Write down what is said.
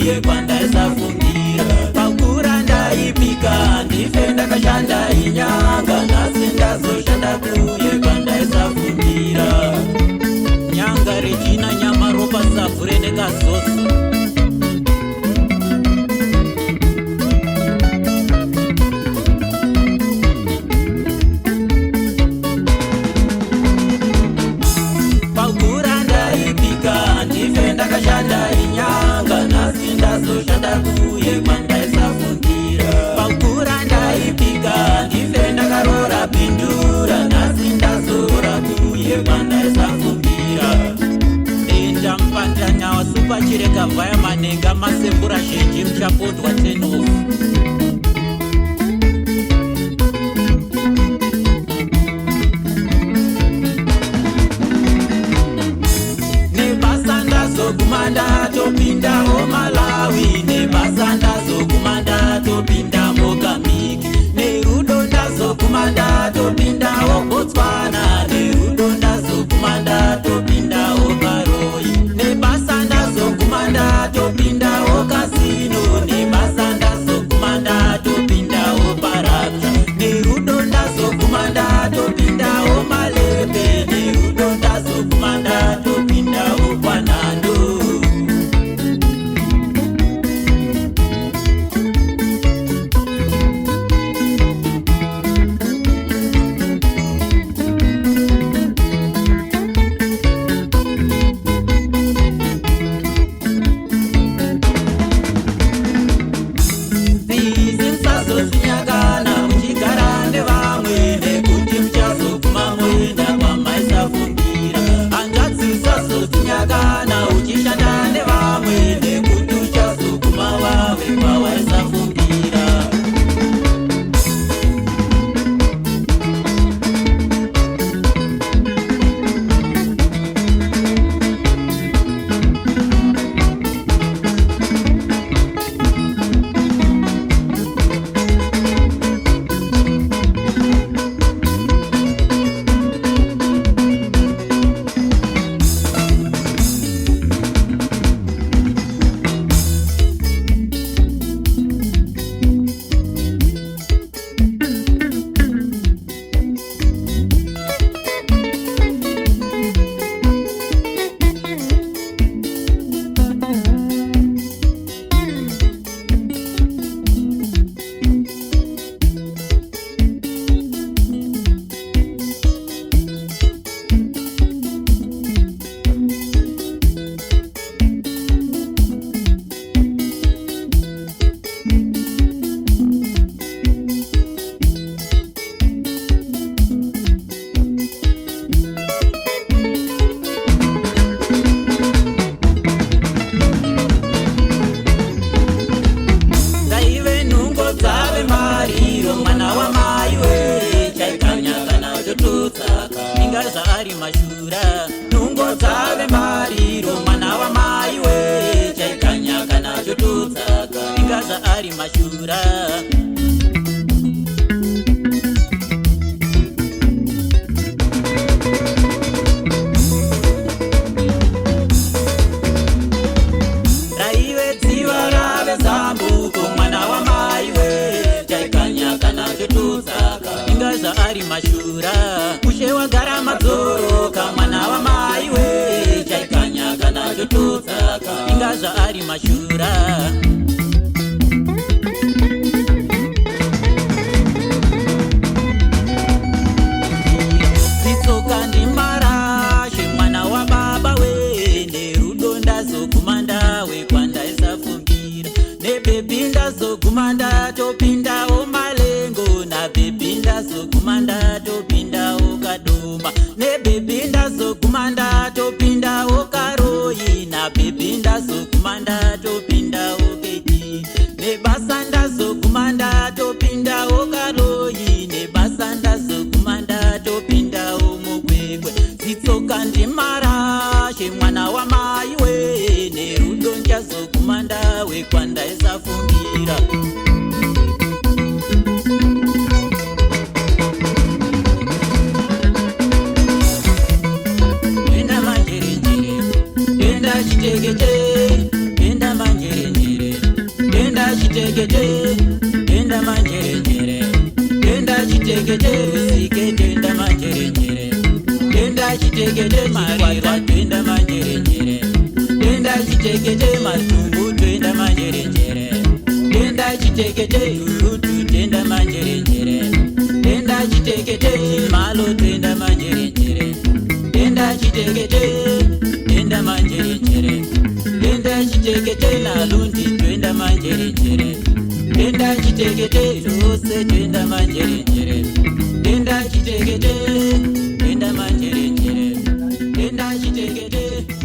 uye kwandaisafungira. Pakura ndaipika ndife ndakashanda inyanga, nhasi ndazoshanda kuye kwandaisafungira. Nyanga Regina nyama ropa safure nekazosi. Pakura ndaipika ndife ndakashanda inyanga, nhasi ndazoshanda kuye kwandaisafungira. Pakura ndaipika ndife ndakarora pindura, nhasi ndazorora kuye kwandaisafungira. Enda wasupa chireka vaya manenga masembura zhinji muchapondwa 10 off. Nebasa ndazoguma ndatopindawo Malawi, nebasa ndazoguma ndatopinda Mozambique, nerudo ndazoguma ndatopindawo Botswana, nerudo ndazoguma ndatopindawo Karoi, nebasa ndazoguma ndatopindawo Casino, nebasa ndazoguma ndatopindawo Parapta, nerudo ndazoguma ndatopindawo Malebe, nerudo ndazoguma ndatopindawo Kwanando. Mashura nungo dzave mariro, mwana wa mai we chaikanya kana chotutsaka, ingaza ari mashura. Raive dziva rave zambuko, mwana wa mai we chaikanya kana chotutsaka, ingaza ari mashura. Kushewa gara madzoro kamwana wa mai we chaikanya kana chotutsaka, ingaza ari mashura. Zitsoka ndimarashe mwana wa baba we, nerudo ndazoguma ndawe kwandaisafungira, nebhebi ndazoguma ndatopindawo Malengo, nabhebi ndazoguma ndatopindawo Kadoma, nebhebi ndazoguma ndatopindawo Karoi, nabhebi ndazoguma ndatopindawo Keti, nebasa ndazoguma ndatopindawo Karoi, nebasa ndazoguma ndatopindawo Mukwekwe. Zitsoka ndimarashe mwana wa mai we, nerudo ndazoguma ndawe kwandaisafungira. Enda manjere njere, enda chitekete, enda manjere njere. chitekete, denda manjerenjere. Denda chitekete, usike denda manjerenjere. Denda chitekete, marira denda manjerenjere. Denda chitekete, matumbu denda manjerenjere. Denda chitekete, urutu denda manjerenjere. Denda chitekete, malo denda manjerenjere. Denda chitekete, denda manjerenjere. Denda chitekete, nalundi denda manjerenjere. Denda chitekete, lose denda manjerenjere. Denda chitekete, denda manjerenjere. Denda chitekete.